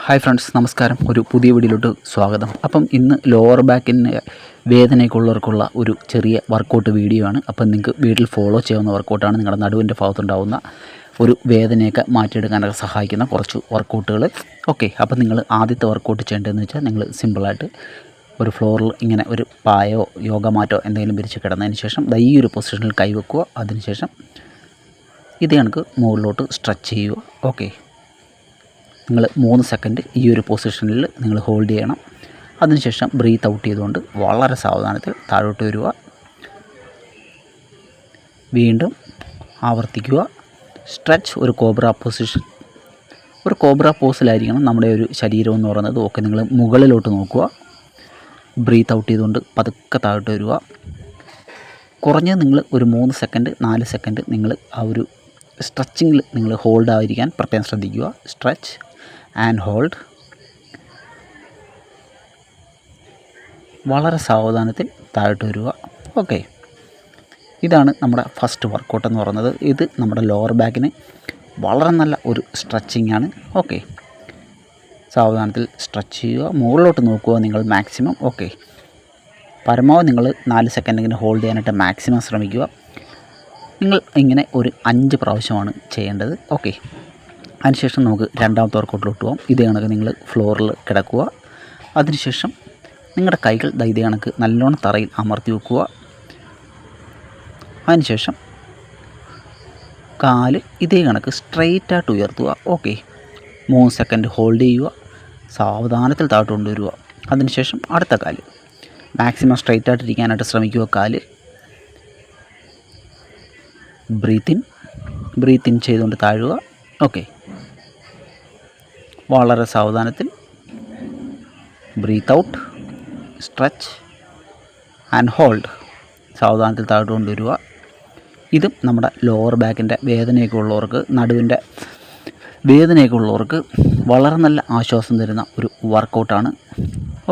Hi friends, നമസ്കാരം. ഒരു പുതിയ വീഡിയോയിലോട്ട് സ്വാഗതം. അപ്പം ഇന്ന് ലോവർ ബാക്കിന് വേദനയൊക്കെ ഉള്ളവർക്കുള്ള ഒരു ചെറിയ വർക്കൗട്ട് വീഡിയോ ആണ്. അപ്പം നിങ്ങൾക്ക് വീട്ടിൽ ഫോളോ ചെയ്യാവുന്ന വർക്കൗട്ടാണ്. നിങ്ങളുടെ നടുവിൻ്റെ ഭാഗത്തുണ്ടാകുന്ന ഒരു വേദനയൊക്കെ മാറ്റിയെടുക്കാനൊക്കെ സഹായിക്കുന്ന കുറച്ച് വർക്കൗട്ടുകൾ. ഓക്കെ, അപ്പം നിങ്ങൾ ആദ്യത്തെ വർക്കൗട്ട് ചെയ്യേണ്ടതെന്ന് വെച്ചാൽ നിങ്ങൾ സിമ്പിളായിട്ട് ഒരു ഫ്ലോറിൽ ഇങ്ങനെ ഒരു പായോ യോഗ മാറ്റോ എന്തെങ്കിലും വിരിച്ച് കിടന്നതിന് ശേഷം ഈ ഒരു പൊസിഷനിൽ കൈവെക്കുക. അതിനുശേഷം ഇത് കണക്ക് മുകളിലോട്ട് സ്ട്രെച്ച് ചെയ്യുക. ഓക്കെ, നിങ്ങൾ 3 സെക്കൻഡ് ഈ ഒരു പൊസിഷനിൽ നിങ്ങൾ ഹോൾഡ് ചെയ്യണം. അതിനുശേഷം ബ്രീത്ത് ഔട്ട് ചെയ്തുകൊണ്ട് വളരെ സാവധാനത്തിൽ താഴോട്ട് വരിക. വീണ്ടും ആവർത്തിക്കുക. സ്ട്രെച്ച് ഒരു കോബ്ര പൊസിഷൻ. ഒരു കോബ്ര പോസിലായിരിക്കണം നമ്മുടെ ഒരു ശരീരം എന്ന് പറയുന്നത്. ഓക്കെ, നിങ്ങൾ മുകളിലോട്ട് നോക്കുക. ബ്രീത്ത് ഔട്ട് ചെയ്തുകൊണ്ട് പതുക്കെ താഴോട്ട് വരിക. കുറഞ്ഞത് നിങ്ങൾ ഒരു 3 സെക്കൻഡ് 4 സെക്കൻഡ് നിങ്ങൾ ആ ഒരു സ്ട്രെച്ചിങ്ങിൽ നിങ്ങൾ ഹോൾഡ് ആയിരിക്കാൻ പ്രത്യേകം ശ്രദ്ധിക്കുക. Stretch and hold. വളരെ സാവധാനത്തിൽ താഴോട്ട് വരിക. ഓക്കെ, ഇതാണ് നമ്മുടെ ഫസ്റ്റ് വർക്കൗട്ട് എന്ന് പറയുന്നത്. ഇത് നമ്മുടെ ലോവർ ബാക്കിന് വളരെ നല്ല ഒരു സ്ട്രെച്ചിങ് ആണ്. ഓക്കെ, സാവധാനത്തിൽ സ്ട്രെച്ച് ചെയ്യുക. മുകളിലോട്ട് നോക്കുക നിങ്ങൾ മാക്സിമം. ഓക്കെ, പരമാവധി നിങ്ങൾ 4 സെക്കൻഡ് ഇങ്ങനെ ഹോൾഡ് ചെയ്യാനായിട്ട് മാക്സിമം ശ്രമിക്കുക. നിങ്ങൾ ഇങ്ങനെ ഒരു 5 പ്രാവശ്യമാണ് ചെയ്യേണ്ടത്. ഓക്കെ, അതിനുശേഷം നമുക്ക് രണ്ടാമത്തെ വർക്കൗട്ടിലോട്ട് പോകാം. ഇതേ കണക്ക് നിങ്ങൾ ഫ്ലോറിൽ കിടക്കുക. അതിനുശേഷം നിങ്ങളുടെ കൈകൾ ഇതേ കണക്ക് നല്ലോണം തറയിൽ അമർത്തി വെക്കുക. അതിനുശേഷം കാല് ഇതേ കണക്ക് സ്ട്രെയിറ്റായിട്ട് ഉയർത്തുക. ഓക്കെ, 3 സെക്കൻഡ് ഹോൾഡ് ചെയ്യുക. സാവധാനത്തിൽ താഴോട്ട് കൊണ്ടുവരിക. അതിനുശേഷം അടുത്ത കാല് മാക്സിമം സ്ട്രെയിറ്റായിട്ടിരിക്കാനായിട്ട് ശ്രമിക്കുക. കാല് ബ്രീത്ത് ഇൻ ചെയ്തുകൊണ്ട് താഴുക. ഓക്കെ, വളരെ സാവധാനത്തിൽ breathe out, stretch and hold. സാവധാനത്തിൽ താഴോട്ട് കൊണ്ടുവരിക. ഇതും നമ്മുടെ ലോവർ ബാക്കിൻ്റെ വേദനയൊക്കെ ഉള്ളവർക്ക്, നടുവിൻ്റെ വേദനയൊക്കെ ഉള്ളവർക്ക് വളരെ നല്ല ആശ്വാസം തരുന്ന ഒരു വർക്കൗട്ടാണ്.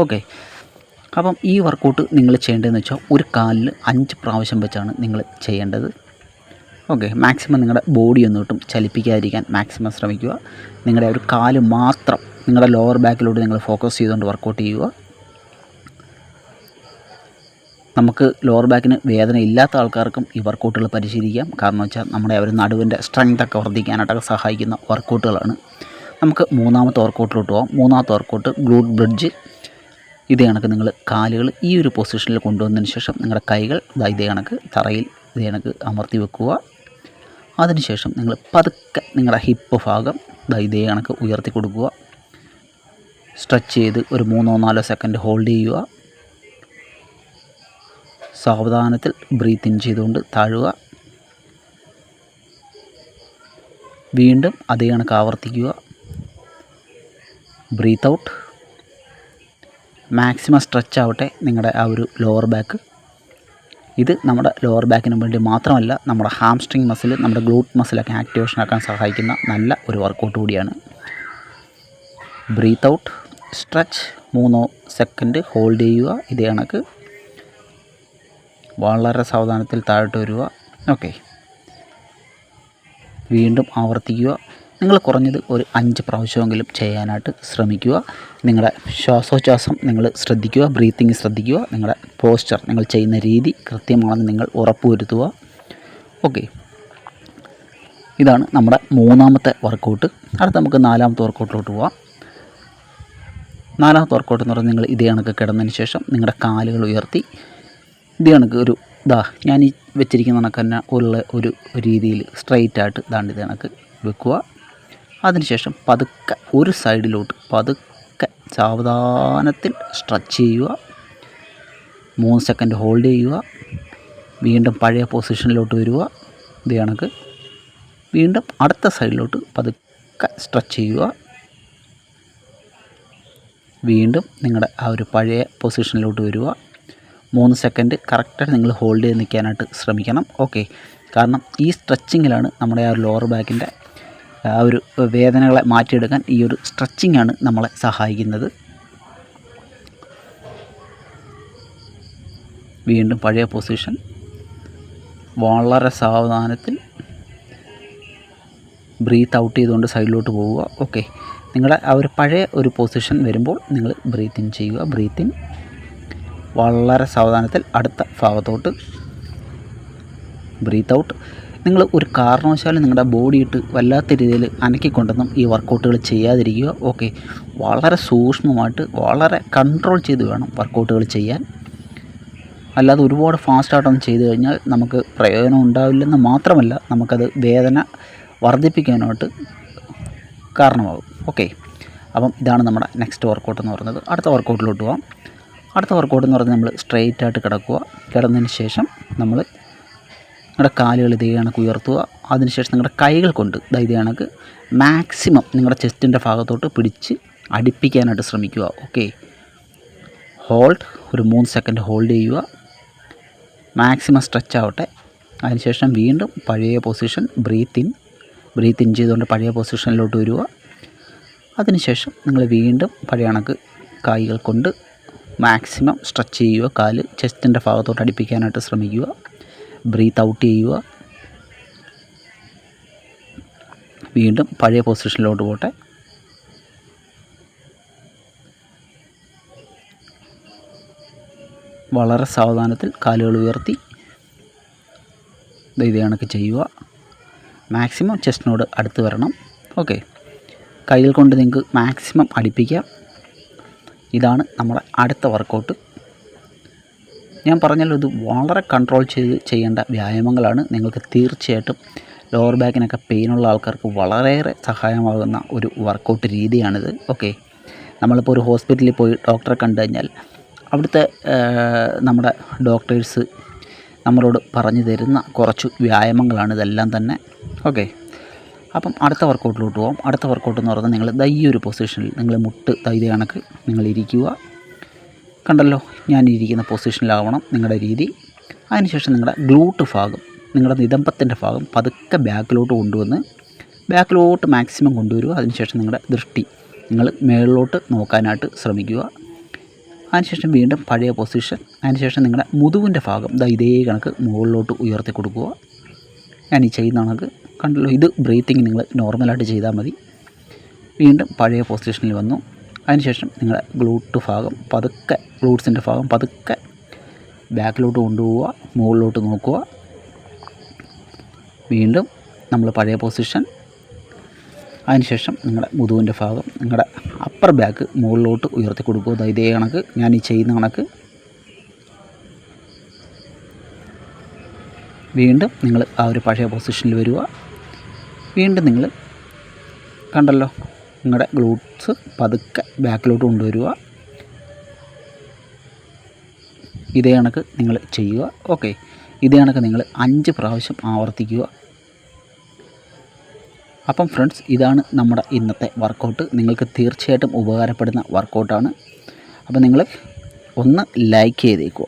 ഓക്കെ, അപ്പം ഈ വർക്കൗട്ട് നിങ്ങൾ ചെയ്യേണ്ടതെന്ന് വെച്ചാൽ ഒരു കാലിൽ 5 പ്രാവശ്യം വെച്ചാണ് നിങ്ങൾ ചെയ്യേണ്ടത്. ഓക്കെ, മാക്സിമം നിങ്ങളുടെ ബോഡി ഒന്നിട്ടും ചലിപ്പിക്കാതിരിക്കാൻ മാക്സിമം ശ്രമിക്കുക. നിങ്ങളുടെ ഒരു കാല് മാത്രം നിങ്ങളുടെ ലോവർ ബാക്കിലോട്ട് നിങ്ങൾ ഫോക്കസ് ചെയ്തുകൊണ്ട് വർക്കൗട്ട് ചെയ്യുക. നമുക്ക് ലോവർ ബാക്കിന് വേദന ഇല്ലാത്ത ആൾക്കാർക്കും ഈ വർക്കൗട്ടുകൾ പരിശീലിക്കാം. കാരണം വെച്ചാൽ നമ്മുടെ ഒരു നടുവിൻ്റെ സ്ട്രെങ്തൊക്കെ വർദ്ധിക്കാനായിട്ടൊക്കെ സഹായിക്കുന്ന വർക്കൗട്ടുകളാണ്. നമുക്ക് മൂന്നാമത്തെ വർക്കൗട്ടിലോട്ട് പോകാം. മൂന്നാമത്തെ വർക്കൗട്ട് ഗ്ലൂട്ട് ബ്രിഡ്ജ്. ഇതേ കണക്ക് നിങ്ങൾ കാലുകൾ ഈ ഒരു പൊസിഷനിൽ കൊണ്ടുവന്നതിന് ശേഷം നിങ്ങളുടെ കൈകൾ ഇതേ കണക്ക് തറയിൽ ഇതേ കണക്ക് അമർത്തി വെക്കുക. അതിനുശേഷം നിങ്ങൾ പതുക്കെ നിങ്ങളുടെ ഹിപ്പ് ഭാഗം ഇതേ കണക്ക് ഉയർത്തി കൊടുക്കുക. സ്ട്രെച്ച് ചെയ്ത് ഒരു 3-4 സെക്കൻഡ് ഹോൾഡ് ചെയ്യുക. സാവധാനത്തിൽ ബ്രീത്ത് ഇൻ ചെയ്തുകൊണ്ട് താഴുക. വീണ്ടും അതേ കണക്ക് ആവർത്തിക്കുക. Breath out. മാക്സിമം സ്ട്രെച്ച് ആവട്ടെ നിങ്ങളുടെ ആ ഒരു ലോവർ ബാക്ക്. ഇത് നമ്മുടെ ലോവർ ബാക്കിന് വേണ്ടി മാത്രമല്ല, നമ്മുടെ ഹാംസ്ട്രിങ് മസിൽ, നമ്മുടെ ഗ്ലൂട്ട് മസിലൊക്കെ ആക്ടിവേഷൻ ആക്കാൻ സഹായിക്കുന്ന നല്ല ഒരു വർക്കൗട്ട് കൂടിയാണ്. Breathe out, stretch 3 second hold ചെയ്യുക. ഇതേ കണക്ക് വളരെ സാവധാനത്തിൽ താഴോട്ട് വരിക. ഓക്കെ, വീണ്ടും ആവർത്തിക്കുക. നിങ്ങൾ കുറഞ്ഞത് ഒരു 5 പ്രാവശ്യമെങ്കിലും ചെയ്യാനായിട്ട് ശ്രമിക്കുക. നിങ്ങളുടെ ശ്വാസോച്ഛ്വാസം നിങ്ങൾ ശ്രദ്ധിക്കുക. ബ്രീത്തിങ് ശ്രദ്ധിക്കുക. നിങ്ങളുടെ പോസ്ചർ, നിങ്ങൾ ചെയ്യുന്ന രീതി കൃത്യമാണെന്ന് നിങ്ങൾ ഉറപ്പുവരുത്തുക. ഓക്കെ, ഇതാണ് നമ്മുടെ മൂന്നാമത്തെ വർക്കൗട്ട്. അടുത്ത നമുക്ക് നാലാമത്തെ വർക്കൗട്ടിലോട്ട് പോകാം. നാലാമത്തെ വർക്കൗട്ട് എന്ന് പറയുന്നത് നിങ്ങൾ ഇതേ കണക്ക് കിടന്നതിന് ശേഷം നിങ്ങളുടെ കാലുകൾ ഉയർത്തി ഇതേ കണക്ക് ഒരു ഞാൻ ഈ വെച്ചിരിക്കുന്ന കണക്ക് തന്നെ ഉള്ള ഒരു രീതിയിൽ സ്ട്രെയിറ്റായിട്ട് ഇതേ കണക്ക് വെക്കുക. അതിനുശേഷം പതുക്കെ ഒരു സൈഡിലോട്ട് പതുക്കെ സാവധാനത്തിൽ സ്ട്രെച്ച് ചെയ്യുക. 3 സെക്കൻഡ് ഹോൾഡ് ചെയ്യുക. വീണ്ടും പഴയ പൊസിഷനിലോട്ട് വരിക. ഇതേ കണക്ക് വീണ്ടും അടുത്ത സൈഡിലോട്ട് പതുക്കെ സ്ട്രെച്ച് ചെയ്യുക. വീണ്ടും നിങ്ങളുടെ ആ ഒരു പഴയ പൊസിഷനിലോട്ട് വരിക. 3 സെക്കൻഡ് കറക്റ്റായിട്ട് നിങ്ങൾ ഹോൾഡ് ചെയ്ത് നിൽക്കാനായിട്ട് ശ്രമിക്കണം. ഓക്കെ, കാരണം ഈ സ്ട്രെച്ചിങ്ങിലാണ് നമ്മുടെ ആ ലോവർ ബാക്കിൻ്റെ ആ ഒരു വേദനകളെ മാറ്റിയെടുക്കാൻ ഈ ഒരു സ്ട്രെച്ചിങ് ആണ് നമ്മളെ സഹായിക്കുന്നത്. വീണ്ടും പഴയ പൊസിഷൻ. വളരെ സാവധാനത്തിൽ ബ്രീത്ത് ഔട്ട് ചെയ്തുകൊണ്ട് സൈഡിലോട്ട് പോവുക. ഓക്കെ, നിങ്ങളുടെ ആ ഒരു പഴയ ഒരു പൊസിഷൻ വരുമ്പോൾ നിങ്ങൾ ബ്രീത്ത് ഇൻ ചെയ്യുക. ബ്രീത്ത് ഇൻ വളരെ സാവധാനത്തിൽ അടുത്ത ഭാഗത്തോട്ട്. Breathe out. നിങ്ങൾ ഒരു കാരണവശാലും നിങ്ങളുടെ ബോഡി ഇട്ട് വല്ലാത്ത രീതിയിൽ അനക്കിക്കൊണ്ടൊന്നും ഈ വർക്കൗട്ടുകൾ ചെയ്യാതിരിക്കുക. ഓക്കെ, വളരെ സൂക്ഷ്മമായിട്ട് വളരെ കൺട്രോൾ ചെയ്ത് വേണം വർക്കൗട്ടുകൾ ചെയ്യാൻ. അല്ലാതെ ഒരുപാട് ഫാസ്റ്റായിട്ടൊന്നും ചെയ്തു കഴിഞ്ഞാൽ നമുക്ക് പ്രയോജനം ഉണ്ടാവില്ലെന്ന് മാത്രമല്ല, നമുക്കത് വേദന വർദ്ധിപ്പിക്കാനായിട്ട് കാരണമാകും. ഓക്കെ, അപ്പം ഇതാണ് നമ്മുടെ നെക്സ്റ്റ് വർക്കൗട്ട് എന്ന് പറയുന്നത്. അടുത്ത വർക്കൗട്ടിലോട്ട് പോകാം. അടുത്ത വർക്കൗട്ട് എന്ന് പറഞ്ഞാൽ നമ്മൾ സ്ട്രെയിറ്റ് ആയിട്ട് കിടക്കുക. കിടന്നതിന് ശേഷം നമ്മൾ നിങ്ങളുടെ കാലുകൾ ഇതേ കണക്ക് ഉയർത്തുക. അതിനുശേഷം നിങ്ങളുടെ കൈകൾ കൊണ്ട് ഇതേ കണക്ക് മാക്സിമം നിങ്ങളുടെ ചെസ്റ്റിൻ്റെ ഭാഗത്തോട്ട് പിടിച്ച് അടുപ്പിക്കാനായിട്ട് ശ്രമിക്കുക. Okay, hold. ഒരു 3 സെക്കൻഡ് ഹോൾഡ് ചെയ്യുക. മാക്സിമം സ്ട്രെച്ച് ആവട്ടെ. അതിനുശേഷം വീണ്ടും പഴയ പൊസിഷൻ ബ്രീത്ത് ഇൻ ചെയ്തുകൊണ്ട് പഴയ പൊസിഷനിലോട്ട് വരിക. അതിനുശേഷം നിങ്ങൾ വീണ്ടും പഴയ കണക്ക് കൈകൾ കൊണ്ട് മാക്സിമം സ്ട്രെച്ച് ചെയ്യുക. കാല് ചെസ്റ്റിൻ്റെ ഭാഗത്തോട്ട് അടുപ്പിക്കാനായിട്ട് ശ്രമിക്കുക. ബ്രീത്ത് ഔട്ട് ചെയ്യുക. വീണ്ടും പഴയ പൊസിഷനിലോട്ട് പോട്ടെ. വളരെ സാവധാനത്തിൽ കാലുകൾ ഉയർത്തി ഇതേ കണക്ക് ചെയ്യുക. മാക്സിമം ചെസ്റ്റിനോട് അടുത്ത് വരണം. ഓക്കെ, കൈകൾ കൊണ്ട് നിങ്ങൾക്ക് മാക്സിമം അടുപ്പിക്കാം. ഇതാണ് നമ്മുടെ അടുത്ത വർക്കൗട്ട്. ഞാൻ പറഞ്ഞല്ലോ, ഇത് വളരെ കൺട്രോൾ ചെയ്ത് ചെയ്യേണ്ട വ്യായാമങ്ങളാണ്. നിങ്ങൾക്ക് തീർച്ചയായിട്ടും ലോവർ ബാക്കിനൊക്കെ പെയിനുള്ള ആൾക്കാർക്ക് വളരെയേറെ സഹായമാകുന്ന ഒരു വർക്കൗട്ട് രീതിയാണിത്. ഓക്കെ, നമ്മളിപ്പോൾ ഒരു ഹോസ്പിറ്റലിൽ പോയി ഡോക്ടറെ കണ്ടു കഴിഞ്ഞാൽ അവിടുത്തെ നമ്മുടെ ഡോക്ടേഴ്സ് നമ്മളോട് പറഞ്ഞു തരുന്ന കുറച്ച് വ്യായാമങ്ങളാണ് ഇതെല്ലാം തന്നെ. ഓക്കെ, അപ്പം അടുത്ത വർക്കൗട്ടിലോട്ട് പോകാം. അടുത്ത വർക്കൗട്ട് എന്ന് പറഞ്ഞാൽ നിങ്ങൾ ഈ ഒരു പൊസിഷനിൽ നിങ്ങൾ മുട്ട് ഇതേ കണക്ക് നിങ്ങൾ ഇരിക്കുക. കണ്ടല്ലോ, ഞാൻ ഇരിക്കുന്ന പൊസിഷനിലാവണം നിങ്ങളുടെ രീതി. അതിനുശേഷം നിങ്ങളുടെ ഗ്ലൂട്ട് ഭാഗം, നിങ്ങളുടെ നിതംബത്തിൻ്റെ ഭാഗം പതുക്കെ ബാക്കിലോട്ട് കൊണ്ടുവന്ന് ബാക്കിലോട്ട് മാക്സിമം കൊണ്ടുവരിക. അതിനുശേഷം നിങ്ങളുടെ ദൃഷ്ടി നിങ്ങൾ മുകളിലോട്ട് നോക്കാനായിട്ട് ശ്രമിക്കുക. അതിനുശേഷം വീണ്ടും പഴയ പൊസിഷൻ. അതിനുശേഷം നിങ്ങളുടെ മുതുകിൻ്റെ ഭാഗം ഇതേ കണക്ക് മുകളിലോട്ട് ഉയർത്തി കൊടുക്കുക. ഞാൻ ഈ ചെയ്യുന്ന കണക്ക് കണ്ടല്ലോ. ഇത് ബ്രീത്തിങ് നിങ്ങൾ നോർമലായിട്ട് ചെയ്താൽ മതി. വീണ്ടും പഴയ പൊസിഷനിൽ വന്നു. അതിനുശേഷം നിങ്ങളുടെ ഗ്ലൂട്ട് ഭാഗം പതുക്കെ, ഗ്ലൂട്ട്സിൻ്റെ ഭാഗം പതുക്കെ ബാക്കിലോട്ട് കൊണ്ടുപോവുക. മുകളിലോട്ട് നോക്കുക. വീണ്ടും നമ്മൾ പഴയ പൊസിഷൻ. അതിനുശേഷം നിങ്ങളുടെ മുതുകിൻ്റെ ഭാഗം, നിങ്ങളുടെ അപ്പർ ബാക്ക് മുകളിലോട്ട് ഉയർത്തി കൊടുക്കുക. ഇതേ കണക്ക് ഞാൻ ഈ ചെയ്യുന്ന കണക്ക്. വീണ്ടും നിങ്ങൾ ആ ഒരു പഴയ പൊസിഷനിൽ വരിക. വീണ്ടും നിങ്ങൾ കണ്ടല്ലോ, നിങ്ങളുടെ ഗ്ലൂട്ട്സ് പതുക്കെ ബാക്കിലോട്ട് കൊണ്ടുവരിക. ഇതേ കണക്ക് നിങ്ങൾ ചെയ്യുക. ഓക്കെ, ഇതേ കണക്ക് നിങ്ങൾ 5 പ്രാവശ്യം ആവർത്തിക്കുക. അപ്പം ഫ്രണ്ട്സ്, ഇതാണ് നമ്മുടെ ഇന്നത്തെ വർക്കൗട്ട്. നിങ്ങൾക്ക് തീർച്ചയായിട്ടും ഉപകാരപ്പെടുന്ന വർക്കൗട്ടാണ്. അപ്പോൾ നിങ്ങൾ ഒന്ന് ലൈക്ക് ചെയ്തേക്കുക.